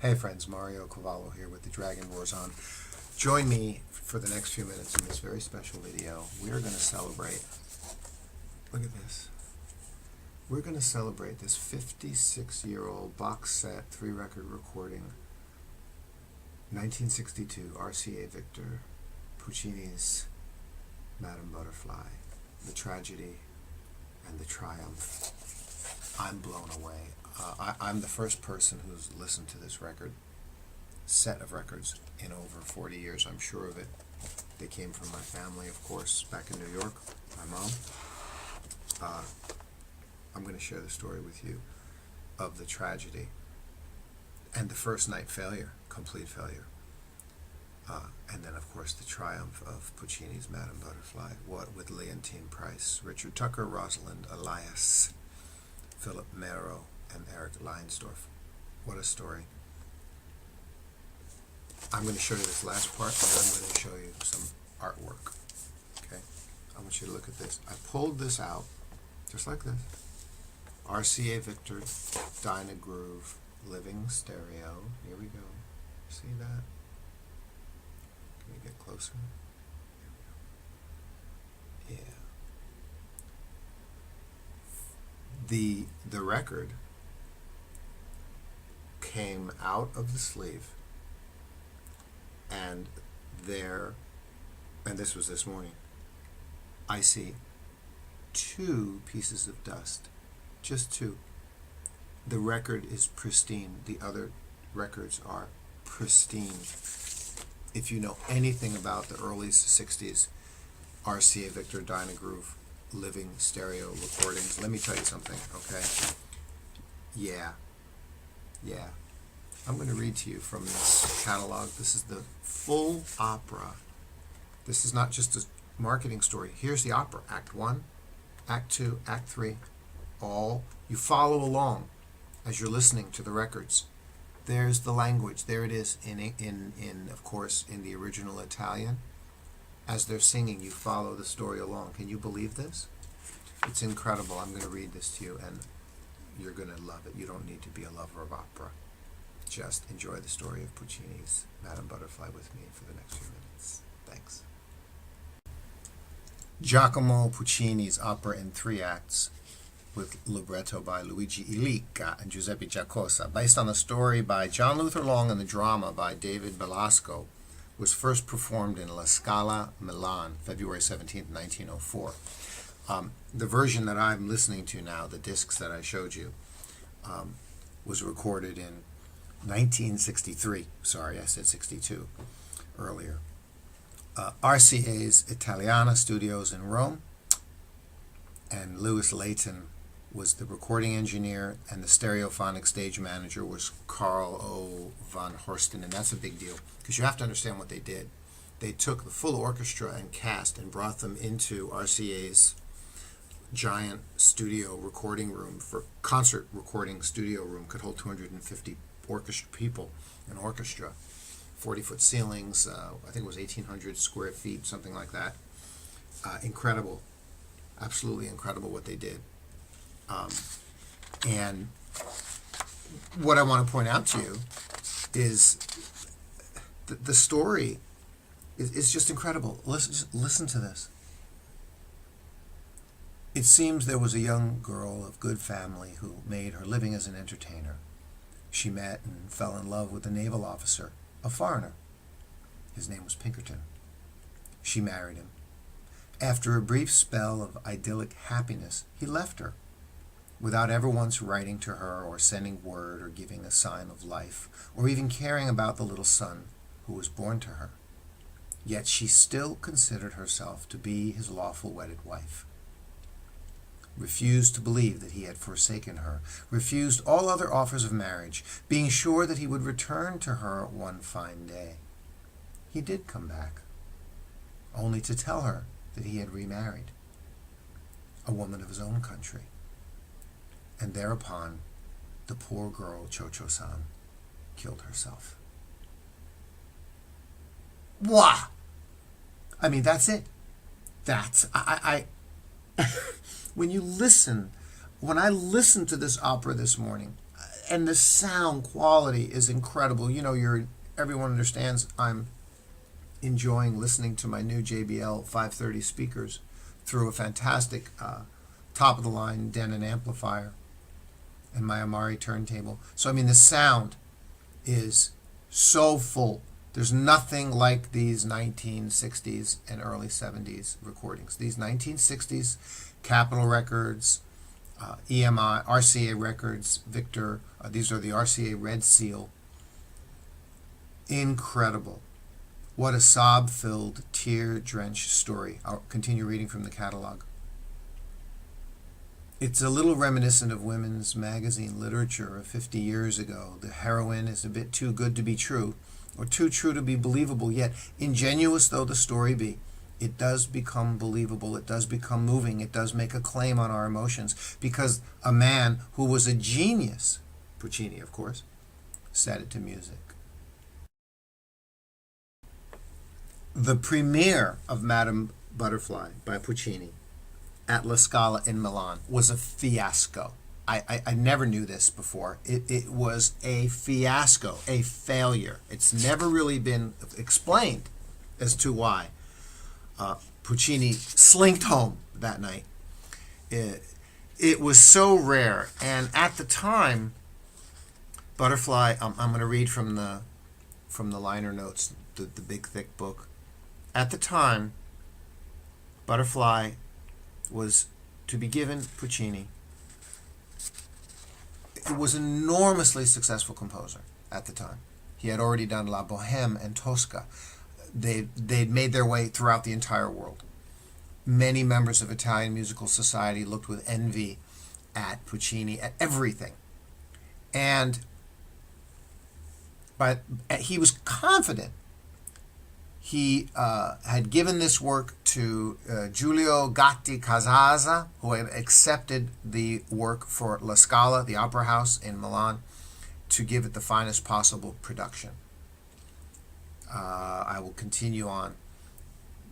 Hey friends, Mario Cavallo here with the Dragon Roars On. Join me for the next few minutes in this very special video. We are going to celebrate, look at this, we're going to celebrate this 56-year-old box set 3-record recording, 1962 RCA Victor, Puccini's Madame Butterfly, the tragedy and the triumph. I'm blown away. I'm the first person who's listened to this set of records in over 40 years. I'm sure of it. They came from my family, of course, back in New York, my mom. I'm going to share the story with you of the tragedy and the first night failure, complete failure. And then, of course, the triumph of Puccini's Madame Butterfly, what with Leontyne Price, Richard Tucker, Rosalind Elias, Philip Mero, and Eric Leinsdorf. What a story. I'm going to show you this last part, and then I'm going to show you some artwork. Okay? I want you to look at this. I pulled this out, just like this. RCA Victor, Dynagroove, living stereo. Here we go. See that? Can we get closer? Here we go. Yeah. The record came out of the sleeve, and this was this morning, I see 2 pieces of dust, just 2. The record is pristine. The other records are pristine. If you know anything about the early 60s RCA Victor Dynagroove living stereo recordings, let me tell you something, okay? Yeah. I'm going to read to you from this catalog. This is the full opera. This is not just a marketing story. Here's the opera. Act 1, Act 2, Act 3. All. You follow along as you're listening to the records. There's the language. There it is in of course, in the original Italian. As they're singing, you follow the story along. Can you believe this? It's incredible. I'm going to read this to you, and you're going to love it. You don't need to be a lover of opera. Just enjoy the story of Puccini's Madame Butterfly with me for the next few minutes. Thanks. Giacomo Puccini's opera in 3 acts, with libretto by Luigi Illica and Giuseppe Giacosa, based on the story by John Luther Long and the drama by David Belasco, was first performed in La Scala, Milan, February 17, 1904. The version that I'm listening to now, the discs that I showed you, was recorded in 1963. Sorry, I said 62 earlier. RCA's Italiana Studios in Rome, and Louis Layton was the recording engineer, and the stereophonic stage manager was Carl O. von Horsten, and that's a big deal, because you have to understand what they did. They took the full orchestra and cast and brought them into RCA's giant studio recording room. For concert recording studio room, could hold 250 orchestra people, an orchestra, 40-foot ceilings, I think it was 1,800 square feet, something like that. Incredible, absolutely incredible what they did. And what I want to point out to you is the story is just incredible. Listen to this. It seems there was a young girl of good family who made her living as an entertainer. She met and fell in love with a naval officer, a foreigner. His name was Pinkerton. She married him. After a brief spell of idyllic happiness, he left her, without ever once writing to her or sending word or giving a sign of life, or even caring about the little son who was born to her. Yet she still considered herself to be his lawful wedded wife. Refused to believe that he had forsaken her, refused all other offers of marriage, being sure that he would return to her one fine day. He did come back, only to tell her that he had remarried, a woman of his own country. And thereupon, the poor girl, Cho Cho San, killed herself. Wah! I mean, that's it. When I listened to this opera this morning, and the sound quality is incredible. You know, everyone understands I'm enjoying listening to my new JBL 530 speakers through a fantastic top-of-the-line Denon amplifier and my Amari turntable. So, I mean, the sound is so full. There's nothing like these 1960s and early 70s recordings. These 1960s Capitol Records, EMI, RCA Records, Victor, these are the RCA Red Seal. Incredible. What a sob-filled, tear-drenched story. I'll continue reading from the catalog. It's a little reminiscent of women's magazine literature of 50 years ago. The heroine is a bit too good to be true, or too true to be believable, yet ingenuous though the story be, it does become believable, it does become moving, it does make a claim on our emotions, because a man who was a genius, Puccini of course, set it to music. The premiere of Madame Butterfly by Puccini at La Scala in Milan was a fiasco. I never knew this before. It was a fiasco, a failure. It's never really been explained as to why. Puccini slinked home that night. It was so rare. And at the time, Butterfly, I'm going to read from the liner notes, the big thick book. At the time, Butterfly was to be given Puccini. It was an enormously successful composer at the time. He had already done La Bohème and Tosca. They'd made their way throughout the entire world. Many members of Italian musical society looked with envy at Puccini, at everything. But he was confident. He had given this work to Giulio Gatti Casazza, who had accepted the work for La Scala, the opera house in Milan, to give it the finest possible production. I will continue on.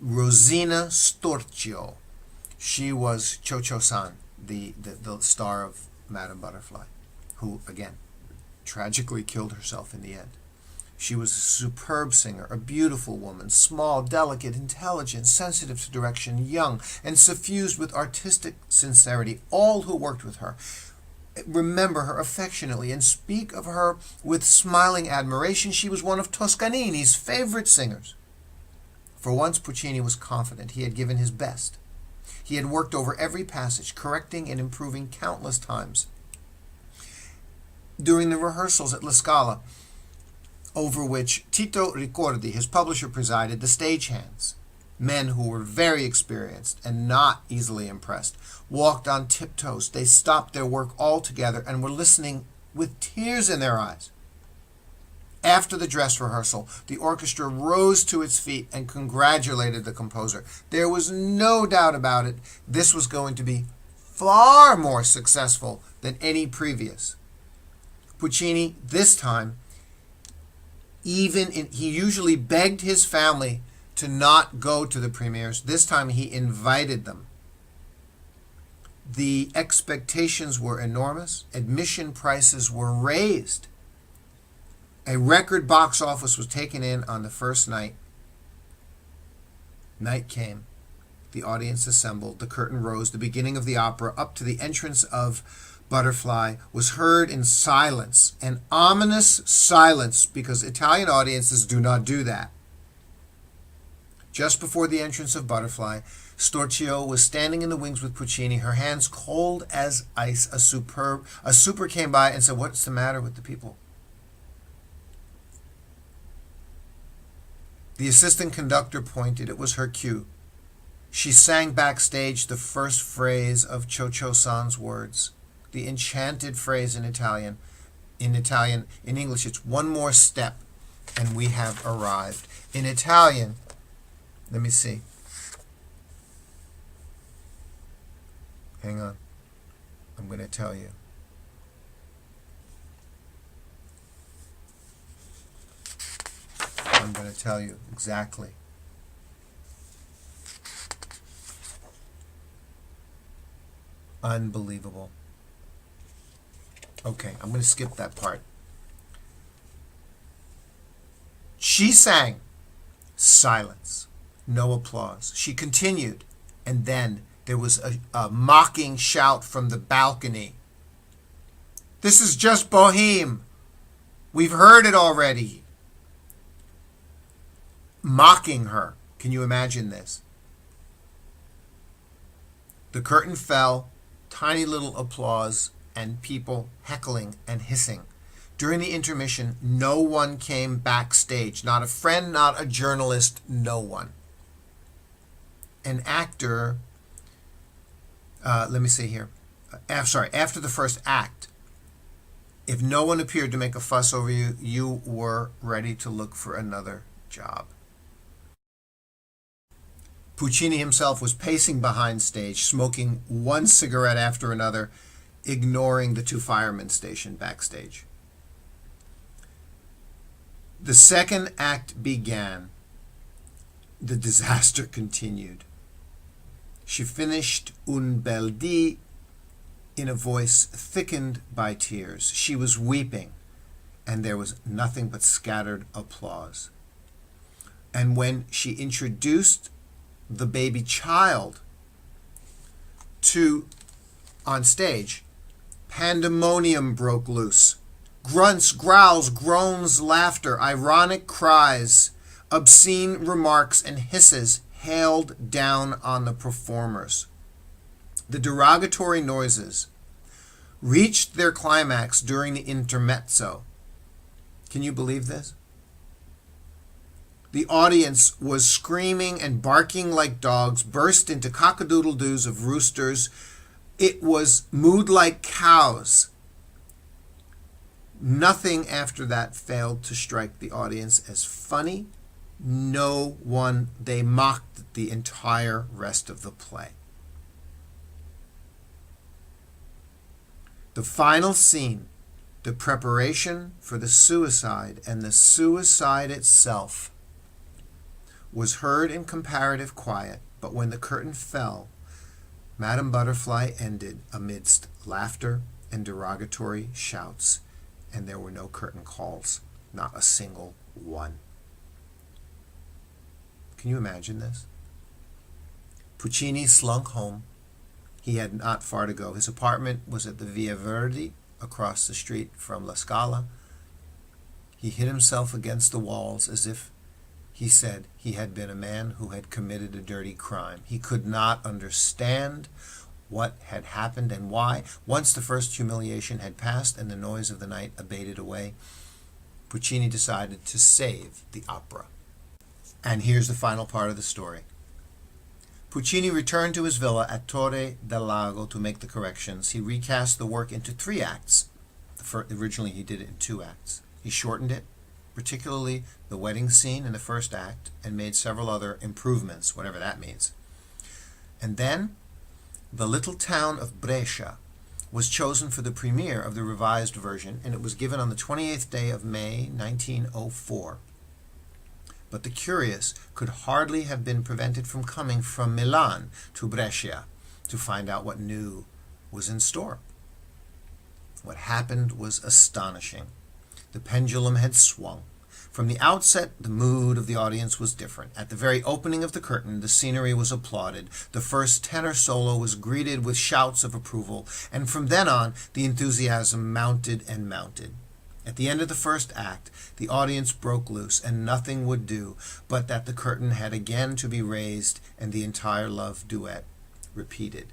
Rosina Storchio, she was Cho Cho San, the star of Madame Butterfly, who, again, tragically killed herself in the end. She was a superb singer, a beautiful woman, small, delicate, intelligent, sensitive to direction, young, and suffused with artistic sincerity. All who worked with her remember her affectionately and speak of her with smiling admiration. She was one of Toscanini's favorite singers. For once, Puccini was confident. He had given his best. He had worked over every passage, correcting and improving countless times. During the rehearsals at La Scala, over which Tito Ricordi, his publisher, presided, the stagehands, men who were very experienced and not easily impressed, walked on tiptoes. They stopped their work altogether and were listening with tears in their eyes. After the dress rehearsal, the orchestra rose to its feet and congratulated the composer. There was no doubt about it. This was going to be far more successful than any previous. Puccini, this time, he usually begged his family to not go to the premieres. This time he invited them. The expectations were enormous. Admission prices were raised. A record box office was taken in on the first night. Night came. The audience assembled. The curtain rose. The beginning of the opera, up to the entrance of Butterfly, was heard in silence, an ominous silence, because Italian audiences do not do that. Just before the entrance of Butterfly, Storchio was standing in the wings with Puccini, her hands cold as ice. A super came by and said, "What's the matter with the people?" The assistant conductor pointed. It was her cue. She sang backstage the first phrase of Cho Cho San's words, the enchanted phrase in Italian. In English, it's "one more step and we have arrived." In Italian, let me see. Hang on. I'm going to tell you. I'm going to tell you exactly. Unbelievable. Okay, I'm going to skip that part. She sang. Silence. No applause. She continued, and then there was a mocking shout from the balcony. This is just Boheme. We've heard it already. Mocking her. Can you imagine this? The curtain fell, tiny little applause, and people heckling and hissing. During the intermission, no one came backstage. Not a friend, not a journalist, no one. An actor, let me see here. After the first act, if no one appeared to make a fuss over you, you were ready to look for another job. Puccini himself was pacing behind stage, smoking one cigarette after another, ignoring the two firemen stationed backstage. The second act began. The disaster continued. She finished Un bel dì in a voice thickened by tears. She was weeping, and there was nothing but scattered applause. And when she introduced the baby child on stage, pandemonium broke loose. Grunts, growls, groans, laughter, ironic cries, obscene remarks, and hisses hailed down on the performers. The derogatory noises reached their climax during the intermezzo. Can you believe this? The audience was screaming and barking like dogs, burst into cock-a-doodle-doos of roosters. It was mooed like cows. Nothing after that failed to strike the audience as funny. They mocked the entire rest of the play. The final scene, the preparation for the suicide and the suicide itself, was heard in comparative quiet, but when the curtain fell, Madame Butterfly ended amidst laughter and derogatory shouts, and there were no curtain calls, not a single one. Can you imagine this? Puccini slunk home. He had not far to go. His apartment was at the Via Verdi, across the street from La Scala. He hit himself against the walls as if he said he had been a man who had committed a dirty crime. He could not understand what had happened and why. Once the first humiliation had passed and the noise of the night abated away, Puccini decided to save the opera. And here's the final part of the story. Puccini returned to his villa at Torre del Lago to make the corrections. He recast the work into 3 acts. Originally, he did it in 2 acts. He shortened it, particularly the wedding scene in the first act, and made several other improvements, whatever that means. And then, the little town of Brescia was chosen for the premiere of the revised version, and it was given on the 28th day of May, 1904. But the curious could hardly have been prevented from coming from Milan to Brescia to find out what new was in store. What happened was astonishing. The pendulum had swung. From the outset, the mood of the audience was different. At the very opening of the curtain, the scenery was applauded. The first tenor solo was greeted with shouts of approval, and from then on, the enthusiasm mounted and mounted. At the end of the first act, the audience broke loose, and nothing would do but that the curtain had again to be raised and the entire love duet repeated.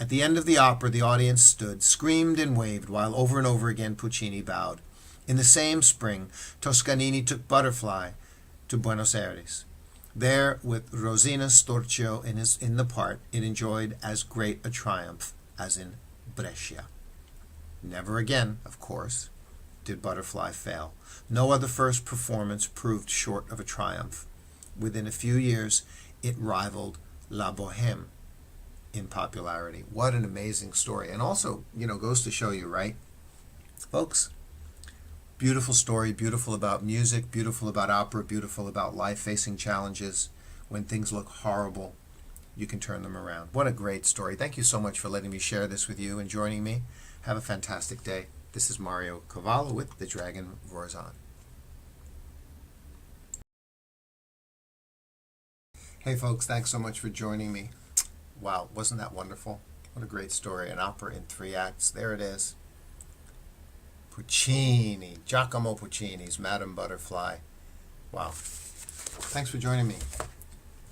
At the end of the opera, the audience stood, screamed, and waved, while over and over again Puccini bowed. In the same spring, Toscanini took Butterfly to Buenos Aires. There, with Rosina Storchio in the part, it enjoyed as great a triumph as in Brescia. Never again, of course, did Butterfly fail. No other first performance proved short of a triumph. Within a few years, it rivaled La Bohème in popularity. What an amazing story. And also, goes to show you, right? Folks, beautiful story, beautiful about music, beautiful about opera, beautiful about life facing challenges. When things look horrible, you can turn them around. What a great story. Thank you so much for letting me share this with you and joining me. Have a fantastic day. This is Mario Cavallo with The Dragon Roars On. Hey folks, thanks so much for joining me. Wow, wasn't that wonderful? What a great story. An opera in 3 acts. There it is. Puccini, Giacomo Puccini's Madame Butterfly. Wow. Thanks for joining me.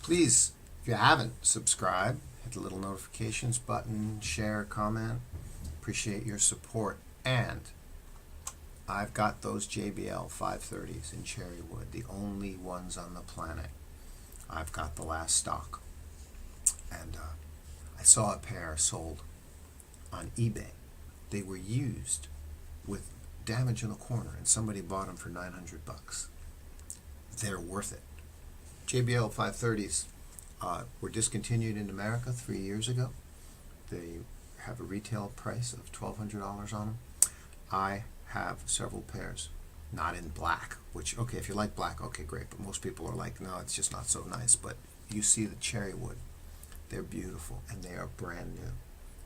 Please, if you haven't, subscribe, hit the little notifications button, share, comment. Appreciate your support. And I've got those JBL 530s in cherry wood, the only ones on the planet. I've got the last stock. And I saw a pair sold on eBay. They were used with damage in the corner, and somebody bought them for $900. They're worth it. JBL 530s were discontinued in America 3 years ago. They have a retail price of $1,200 on them. I have several pairs, not in black, which, okay, if you like black, okay, great, but most people are like, no, it's just not so nice. But you see the cherry wood. They're beautiful, and they are brand new.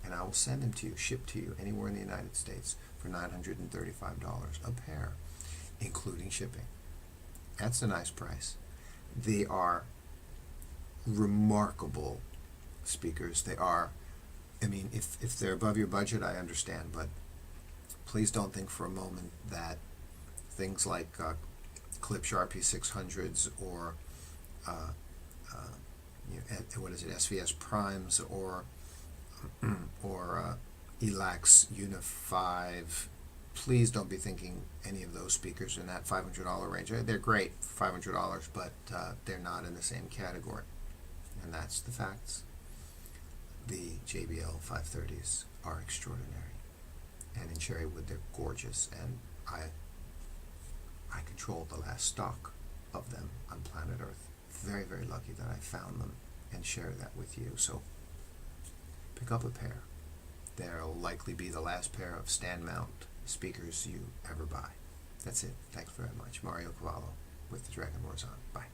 And I will send them to you, shipped to you, anywhere in the United States for $935 a pair, including shipping. That's a nice price. They are remarkable speakers. They are, I mean, if they're above your budget, I understand, but please don't think for a moment that things like Klipsch RP600s or what is it, SVS Primes or Elax Uni 5. Please don't be thinking any of those speakers in that $500 range. They're great for $500, but they're not in the same category. And that's the facts. The JBL 530s are extraordinary. And in cherry wood, they're gorgeous. And I control the last stock of them on planet Earth. Very, very lucky that I found them and share that with you. So pick up a pair. They'll likely be the last pair of stand mount speakers you ever buy. That's it. Thanks very much. Mario Cavallo with The Dragon Roars On. Bye.